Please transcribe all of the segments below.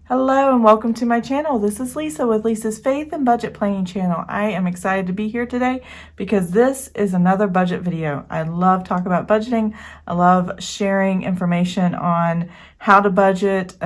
Hello and welcome to my channel. This is Lisa with Lisa's Faith and Budget Planning channel. I am excited to be here today because this is another budget video. I love talking about budgeting. I love sharing information on how to budget,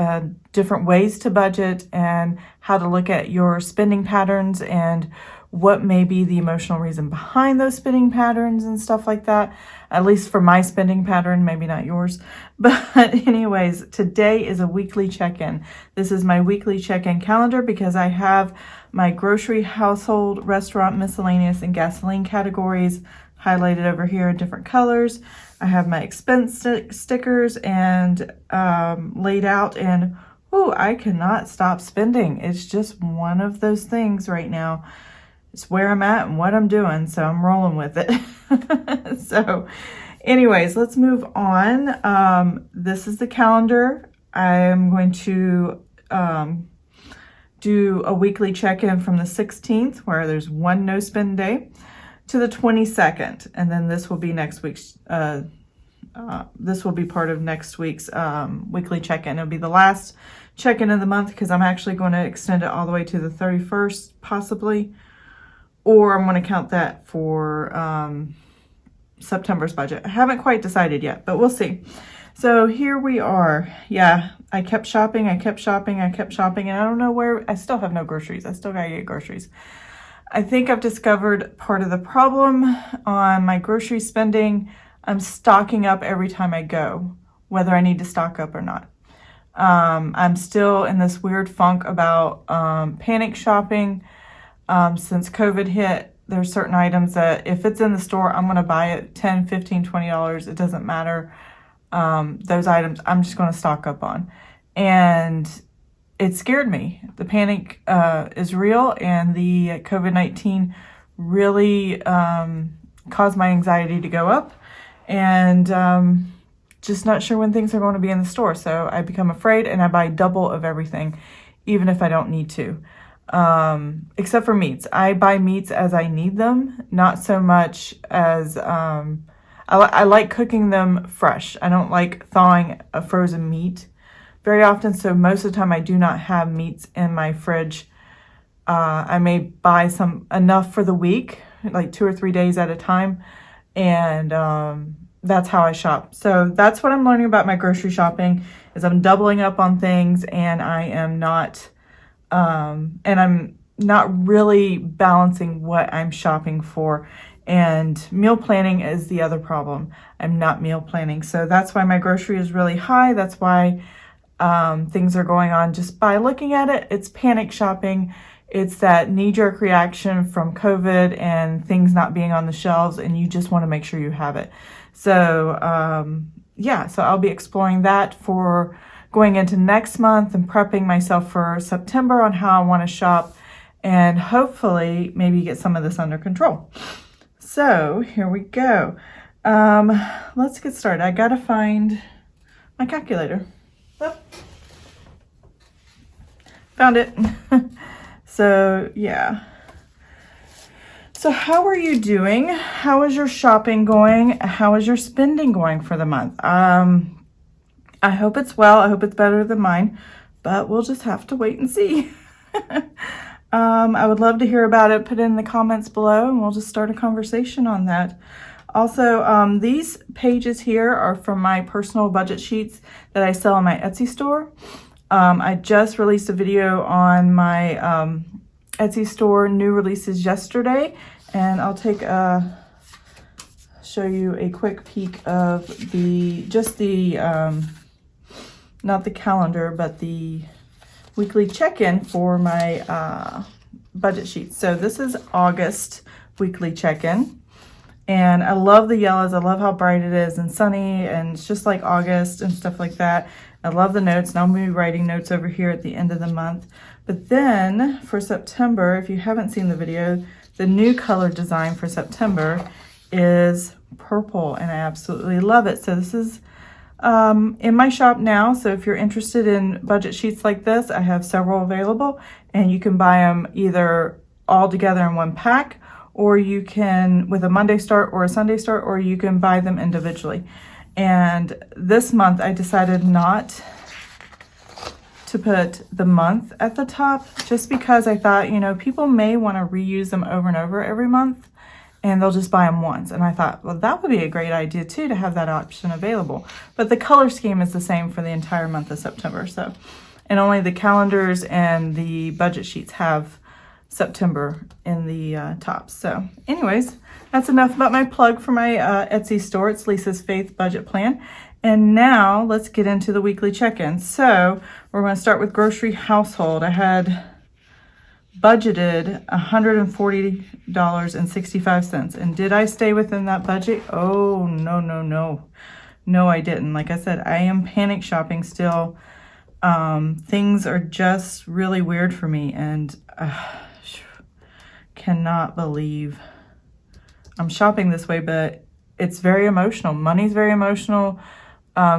different ways to budget, and how to look at your spending patterns and what may be the emotional reason behind those spending patterns and stuff like that. At least for my spending pattern, maybe not yours. But anyways, today is a weekly check-in. This is my weekly check-in calendar because I have my grocery, household, restaurant, miscellaneous, and gasoline categories highlighted over here in different colors. I have my expense stickers and laid out, and I cannot stop spending. It's just one of those things right now. It's where I'm at and what I'm doing, so I'm rolling with it. So anyways, let's move on. This is the calendar. I'm going to do a weekly check-in from the 16th, where there's one no spend day, to the 22nd, and then this will be next week's. This will be part of next week's weekly check-in. It'll be the last check-in of the month because I'm actually going to extend it all the way to the 31st, possibly. Or I'm going to count that for September's budget. I haven't quite decided yet, but we'll see. So here we are. Yeah, I kept shopping, and I don't know where. I still have no groceries. I still got to get groceries. I think I've discovered part of the problem on my grocery spending. I'm stocking up every time I go, whether I need to stock up or not. I'm still in this weird funk about panic shopping. Since COVID hit, there's certain items that if it's in the store, I'm going to buy it $10, $15, $20. It doesn't matter. Those items I'm just going to stock up on. And it scared me. The panic is real, and the COVID-19 really caused my anxiety to go up. And just not sure when things are going to be in the store. So I become afraid, and I buy double of everything, even if I don't need to. Except for meats. I buy meats as I need them, not so much as, I like cooking them fresh. I don't like thawing a frozen meat very often, so most of the time I do not have meats in my fridge. I may buy enough for the week, like 2 or 3 days at a time, and that's how I shop. So that's what I'm learning about my grocery shopping, is I'm doubling up on things, and I'm not really balancing what I'm shopping for. And meal planning is the other problem. I'm not meal planning. So that's why my grocery is really high. That's why things are going on just by looking at it. It's panic shopping. It's that knee-jerk reaction from COVID and things not being on the shelves, and you just want to make sure you have it. So yeah, so I'll be exploring that for going into next month and prepping myself for September on how I want to shop, and hopefully maybe get some of this under control. So here we go. Let's get started. I gotta find my calculator. Oh, found it. So yeah. So how are you doing? How is your shopping going? How is your spending going for the month? I hope it's well. I hope it's better than mine, but we'll just have to wait and see. I would love to hear about it. Put it in the comments below, and we'll just start a conversation on that. Also, these pages here are from my personal budget sheets that I sell on my Etsy store. I just released a video on my Etsy store new releases yesterday, and I'll show you a quick peek of not the calendar, but the weekly check-in for my budget sheet. So this is August weekly check-in, and I love the yellows. I love how bright it is and sunny, and it's just like August and stuff like that. I love the notes, and I'll be writing notes over here at the end of the month. But then for September, if you haven't seen the video, the new color design for September is purple, and I absolutely love it. So this is in my shop now. So if you're interested in budget sheets like this, I have several available, and you can buy them either all together in one pack, or you can with a Monday start or a Sunday start, or you can buy them individually. And this month I decided not to put the month at the top, just because I thought, you know, people may want to reuse them over and over every month, and they'll just buy them once. And I thought, well, that would be a great idea too, to have that option available. But the color scheme is the same for the entire month of September. So, and only the calendars and the budget sheets have September in the top. So anyways, that's enough about my plug for my Etsy store. It's Lisa's Faith Budget Plan. And now let's get into the weekly check-in. So we're going to start with grocery household. I had budgeted $140.65. And did I stay within that budget? Oh, no, no, no. No, I didn't. Like I said, I am panic shopping still. Things are just really weird for me, and cannot believe I'm shopping this way, but it's very emotional. Money's very emotional.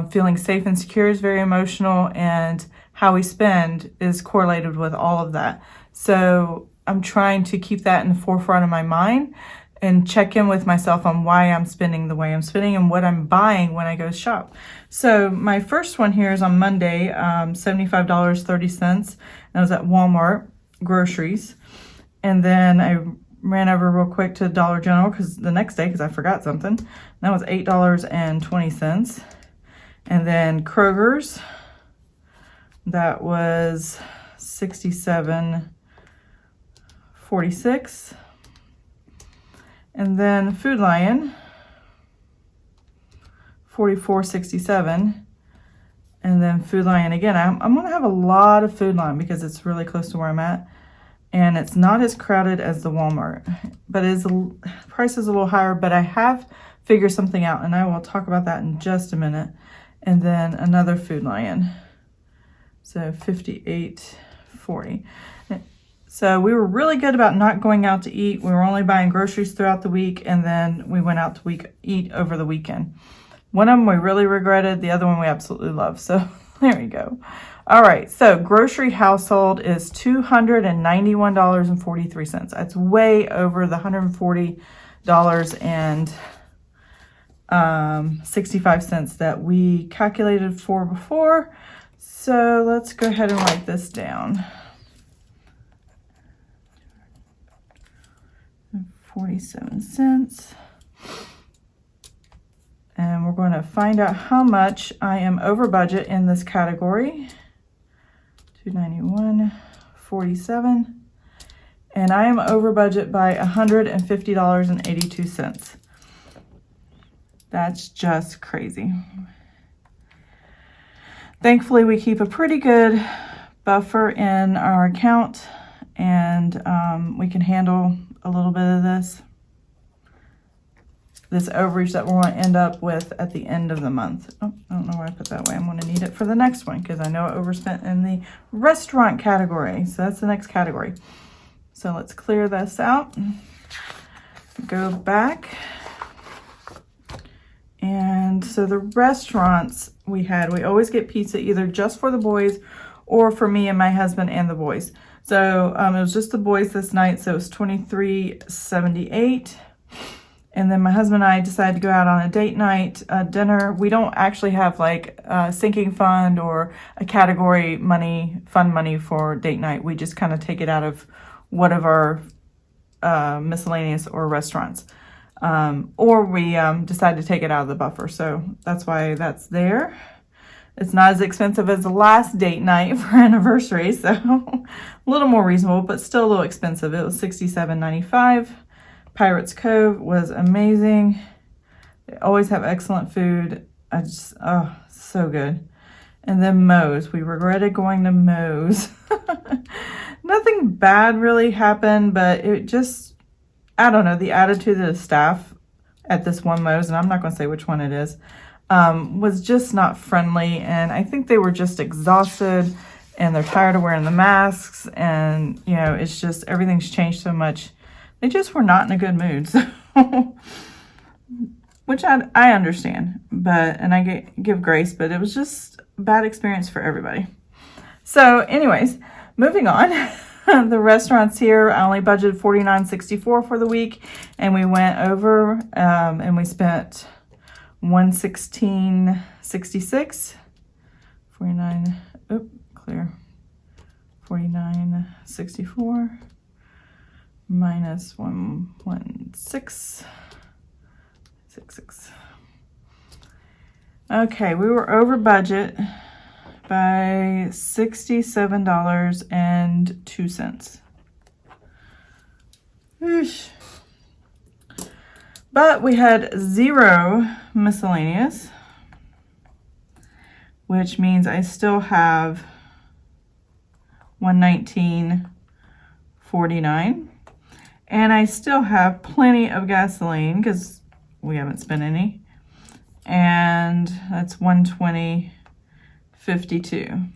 Feeling safe and secure is very emotional, and how we spend is correlated with all of that. So I'm trying to keep that in the forefront of my mind and check in with myself on why I'm spending the way I'm spending and what I'm buying when I go shop. So my first one here is on Monday, $75.30. And I was at Walmart groceries. And then I ran over real quick to Dollar General the next day because I forgot something. And that was $8.20. And then Kroger's, that was $67.46. And then Food Lion, $44.67. And then Food Lion again. I'm going to have a lot of Food Lion because it's really close to where I'm at. And it's not as crowded as the Walmart. But price is a little higher. But I have figured something out. And I will talk about that in just a minute. And then another Food Lion. So $58.40. So we were really good about not going out to eat. We were only buying groceries throughout the week, and then we went out to eat over the weekend. One of them we really regretted. The other one we absolutely love. So there you go. All right. So grocery household is $291.43. That's way over the $140.65 that we calculated for before. So let's go ahead and write this down. 47 cents. And we're going to find out how much I am over budget in this category. $291.47. And I am over budget by $150.82. That's just crazy. Thankfully, we keep a pretty good buffer in our account, and we can handle a little bit of this overage that we're going to end up with at the end of the month. Oh, I don't know why I put that way. I'm going to need it for the next one because I know I overspent in the restaurant category. So that's the next category. So let's clear this out. Go back. And so the restaurants we always get pizza either just for the boys or for me and my husband and the boys. So it was just the boys this night, so it was $23.78. And then my husband and I decided to go out on a date night dinner. We don't actually have like a sinking fund or a category fund money for date night. We just kind of take it out of one of our miscellaneous or restaurants. Or we decide to take it out of the buffer. So that's why that's there. It's not as expensive as the last date night for anniversary, so a little more reasonable, but still a little expensive. It was $67.95. Pirates Cove was amazing. They always have excellent food. So good. And then Moe's. We regretted going to Moe's. Nothing bad really happened, but it just, I don't know, the attitude of the staff at this one Moe's, and I'm not going to say which one it is, was just not friendly, and I think they were just exhausted and they're tired of wearing the masks, and you know, it's just everything's changed so much. They just were not in a good mood, so which I understand, and I give grace, but it was just a bad experience for everybody. So anyways, moving on. The restaurants here, I only budgeted $49.64 for the week, and we went over and we spent $116.66. 49, clear, 49.64 minus 116.66. Okay, we were over budget by $67.02. Eesh. But we had 0 miscellaneous, which means I still have $119.49, and I still have plenty of gasoline because we haven't spent any, and that's $120.52.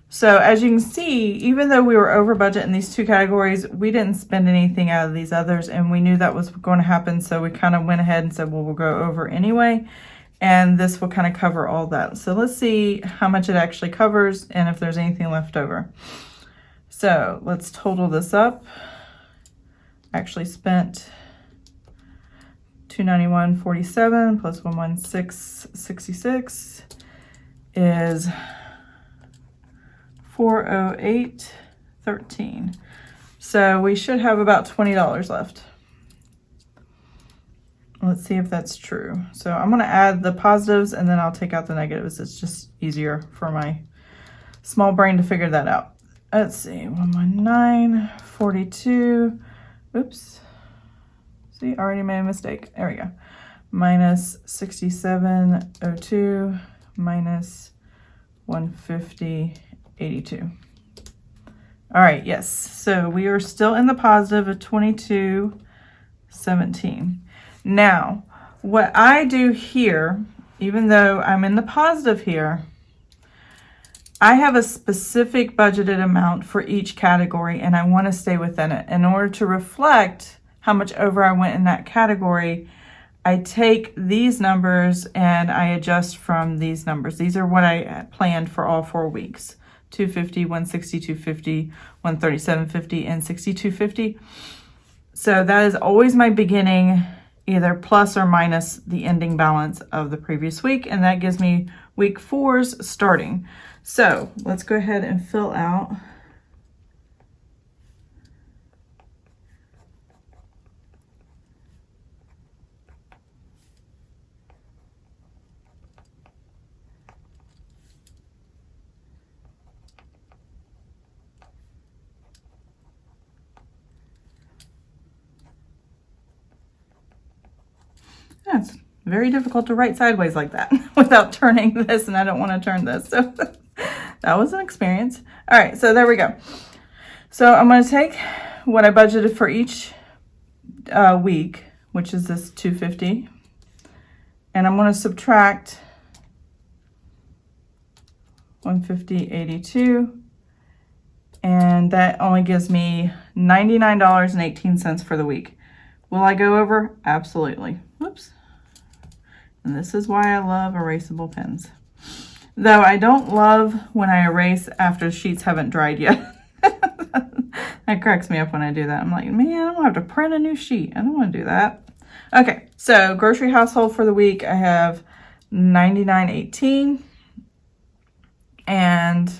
So as you can see, even though we were over budget in these 2 categories, we didn't spend anything out of these others, and we knew that was going to happen, so we kind of went ahead and said, well, we'll go over anyway, and this will kind of cover all that. So let's see how much it actually covers and if there's anything left over. So let's total this up. Actually spent $291.47 plus 116.66 is $408.13. So we should have about $20 left. Let's see if that's true. So I'm going to add the positives and then I'll take out the negatives. It's just easier for my small brain to figure that out. Let's see, 119.42. Oops. See, already made a mistake. There we go. Minus 67.02 minus 150.82. All right, yes. So we are still in the positive of 22.17. Now, what I do here, even though I'm in the positive here, I have a specific budgeted amount for each category and I want to stay within it. In order to reflect how much over I went in that category, I take these numbers and I adjust from these numbers. These are what I planned for all 4 weeks. 250, 160, 250, 137.50, and 62.50. So that is always my beginning, either plus or minus the ending balance of the previous week, and that gives me week 4's starting. So let's go ahead and fill out it's very difficult to write sideways like that without turning this, and I don't want to turn this. So that was an experience. All right, so there we go. So I'm going to take what I budgeted for each week, which is this 250, and I'm going to subtract 150.82, and that only gives me $99.18 for the week. Will I go over? Absolutely. Whoops. And this is why I love erasable pens. Though I don't love when I erase after the sheets haven't dried yet. That cracks me up when I do that. I'm like, man, I don't have to print a new sheet. I don't want to do that. Okay, so grocery household for the week, I have $99.18. And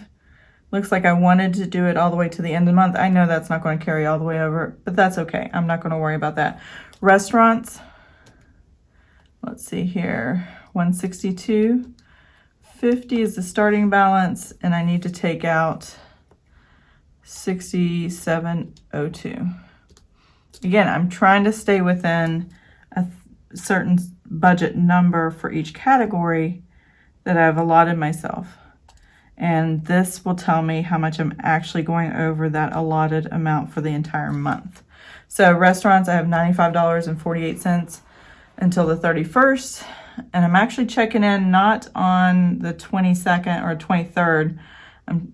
looks like I wanted to do it all the way to the end of the month. I know that's not going to carry all the way over, but that's okay. I'm not going to worry about that. Restaurants, let's see here, 162.50 is the starting balance, and I need to take out 67.02. Again, I'm trying to stay within a certain budget number for each category that I've allotted myself. And this will tell me how much I'm actually going over that allotted amount for the entire month. So restaurants, I have $95.48 until the 31st. And I'm actually checking in not on the 22nd or 23rd.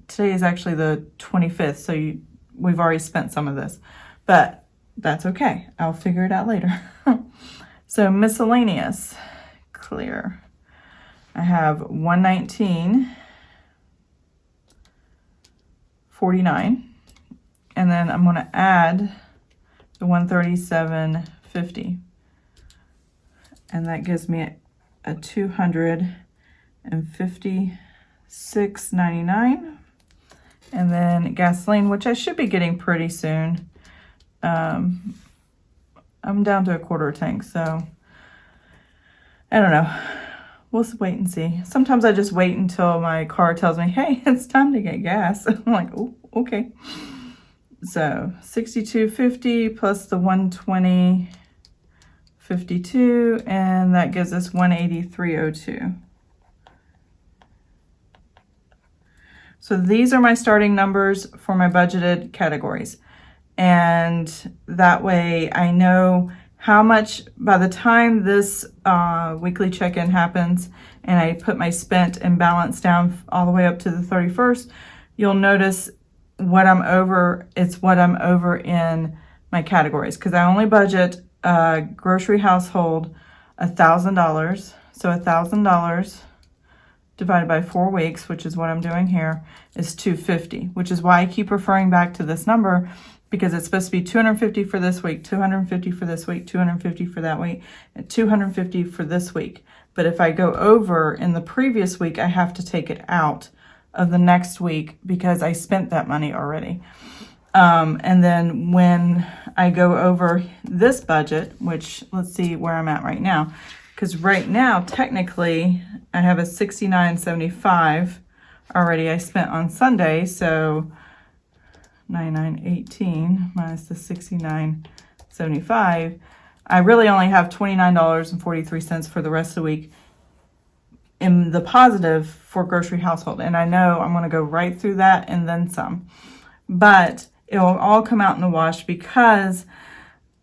Today is actually the 25th, so we've already spent some of this. But that's okay. I'll figure it out later. So miscellaneous, clear. I have $119.49, and then I'm going to add the $137.50, and that gives me a $256.99, And then gasoline, which I should be getting pretty soon. I'm down to a quarter tank, so I don't know. We'll wait and see. Sometimes I just wait until my car tells me, hey, it's time to get gas. I'm like, oh, okay. So 62.50 plus the 120.52, and that gives us 183.02. So these are my starting numbers for my budgeted categories. And that way I know how much by the time this weekly check-in happens and I put my spent and balance down all the way up to the 31st, you'll notice what I'm over. It's what I'm over in my categories, because I only budget grocery household $1,000. So $1,000 divided by 4 weeks, which is what I'm doing here, is $250, which is why I keep referring back to this number, because it's supposed to be $250 for this week, $250 for this week, $250 for that week, and $250 for this week. But if I go over in the previous week, I have to take it out of the next week because I spent that money already. And then when I go over this budget, which let's see where I'm at right now, because right now, technically, I have a $69.75 already I spent on Sunday, so 99.18 minus the 69.75. I really only have $29.43 for the rest of the week in the positive for grocery household, and I know I'm going to go right through that and then some. But it will all come out in the wash because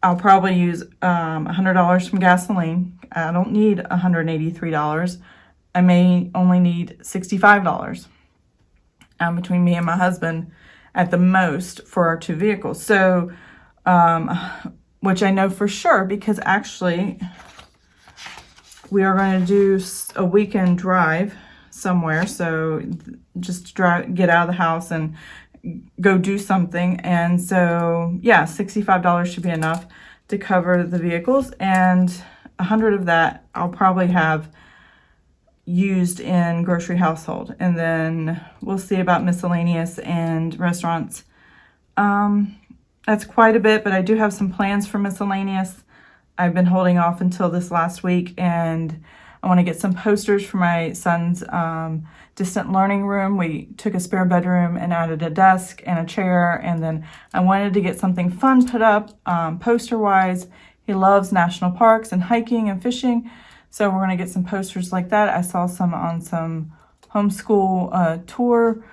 I'll probably use $100 from gasoline. I don't need $183. I may only need $65 between me and my husband at the most for our 2 vehicles. So, which I know for sure because actually we are going to do a weekend drive somewhere. So just get out of the house and go do something. And so, yeah, $65 should be enough to cover the vehicles, and 100 of that I'll probably have used in grocery household, and then we'll see about miscellaneous and restaurants. That's quite a bit, but I do have some plans for miscellaneous. I've been holding off until this last week, and I want to get some posters for my son's distant learning room. We took a spare bedroom and added a desk and a chair, and then I wanted to get something fun put up poster-wise. He loves national parks and hiking and fishing, so we're going to get some posters like that. I saw some on some homeschool tour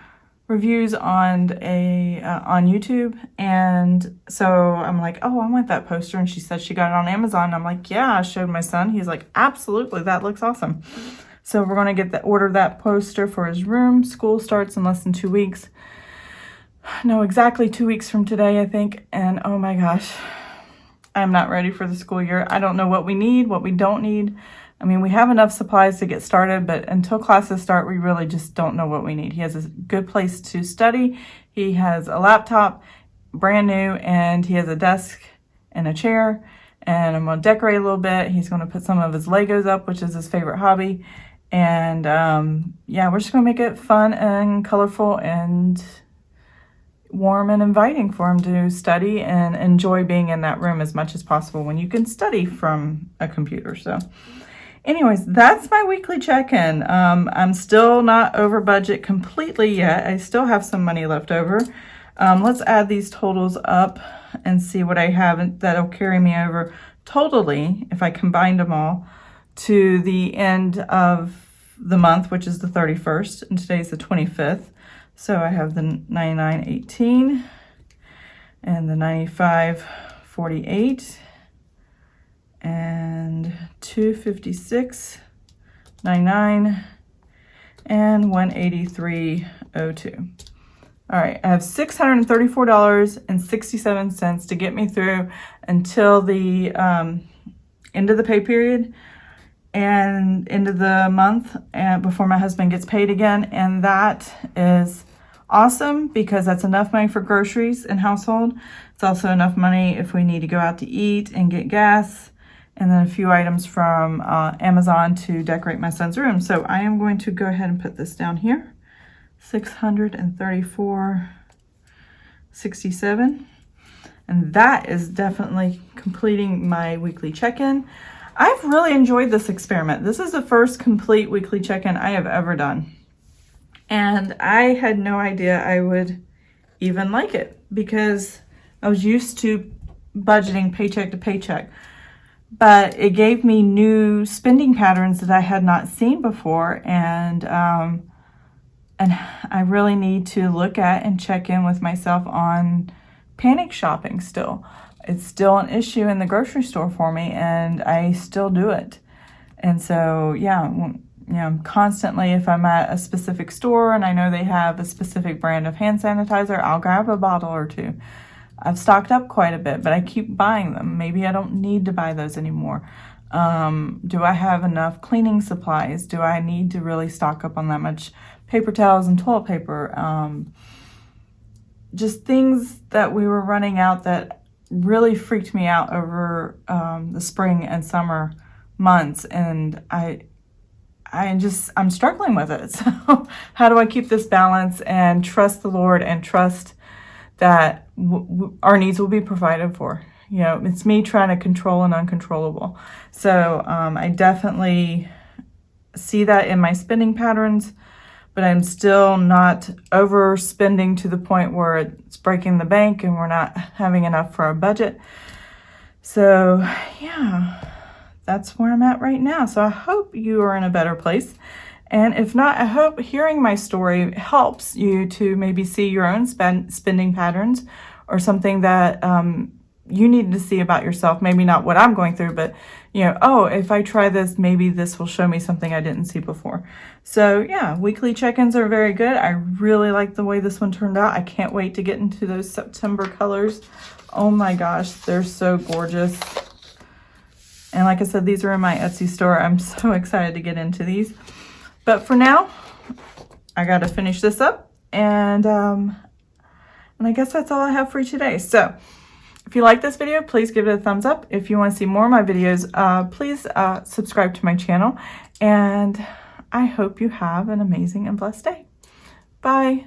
reviews on YouTube, and so I'm like, oh, I want that poster, and she said she got it on Amazon. I'm like, yeah. I showed my son. He's like, absolutely, that looks awesome. So we're going to order that poster for his room. School starts in less than 2 weeks. No, exactly 2 weeks from today, I think. And oh my gosh, I'm not ready for the school year. I don't know what we need, what we don't need. I mean, we have enough supplies to get started, but until classes start, we really just don't know what we need. He has a good place to study. He has a laptop, brand new, and he has a desk and a chair. And I'm going to decorate a little bit. He's going to put some of his Legos up, which is his favorite hobby. And yeah, we're just going to make it fun and colorful and warm and inviting for him to study and enjoy being in that room as much as possible when you can study from a computer. So anyways, that's my weekly check-in. I'm still not over budget completely yet. I still have some money left over. Let's add these totals up and see what I have that'll carry me over totally, if I combined them all, to the end of the month, which is the 31st, and today's the 25th. So I have the 99.18 and the 95.48 and 256.99 and 183.02. All right, I have $634.67 to get me through until the end of the pay period and end of the month, and before my husband gets paid again. And that is awesome because that's enough money for groceries and household. It's also enough money if we need to go out to eat and get gas, and then a few items from Amazon to decorate my son's room. So I am going to go ahead and put this down here. $634.67. And that is definitely completing my weekly check-in. I've really enjoyed this experiment. This is the first complete weekly check-in I have ever done. And I had no idea I would even like it because I was used to budgeting paycheck to paycheck. But it gave me new spending patterns that I had not seen before. And I really need to look at and check in with myself on panic shopping still. It's still an issue in the grocery store for me, and I still do it. And so, yeah, constantly if I'm at a specific store and I know they have a specific brand of hand sanitizer, I'll grab a bottle or two. I've stocked up quite a bit, but I keep buying them. Maybe I don't need to buy those anymore. Do I have enough cleaning supplies? Do I need to really stock up on that much paper towels and toilet paper? Just things that we were running out that really freaked me out over the spring and summer months, and I'm struggling with it. So how do I keep this balance and trust the Lord and trust that our needs will be provided for? You know, it's me trying to control an uncontrollable. So I definitely see that in my spending patterns, but I'm still not overspending to the point where it's breaking the bank and we're not having enough for our budget. So yeah, that's where I'm at right now. So I hope you are in a better place. And if not, I hope hearing my story helps you to maybe see your own spending patterns or something that you need to see about yourself. Maybe not what I'm going through, but oh, if I try this, maybe this will show me something I didn't see before. So yeah, weekly check-ins are very good. I really like the way this one turned out. I can't wait to get into those September colors. Oh my gosh, they're so gorgeous. And like I said, these are in my Etsy store. I'm so excited to get into these. But for now, I got to finish this up. And I guess that's all I have for you today. So if you like this video, please give it a thumbs up. If you want to see more of my videos, please subscribe to my channel. And I hope you have an amazing and blessed day. Bye.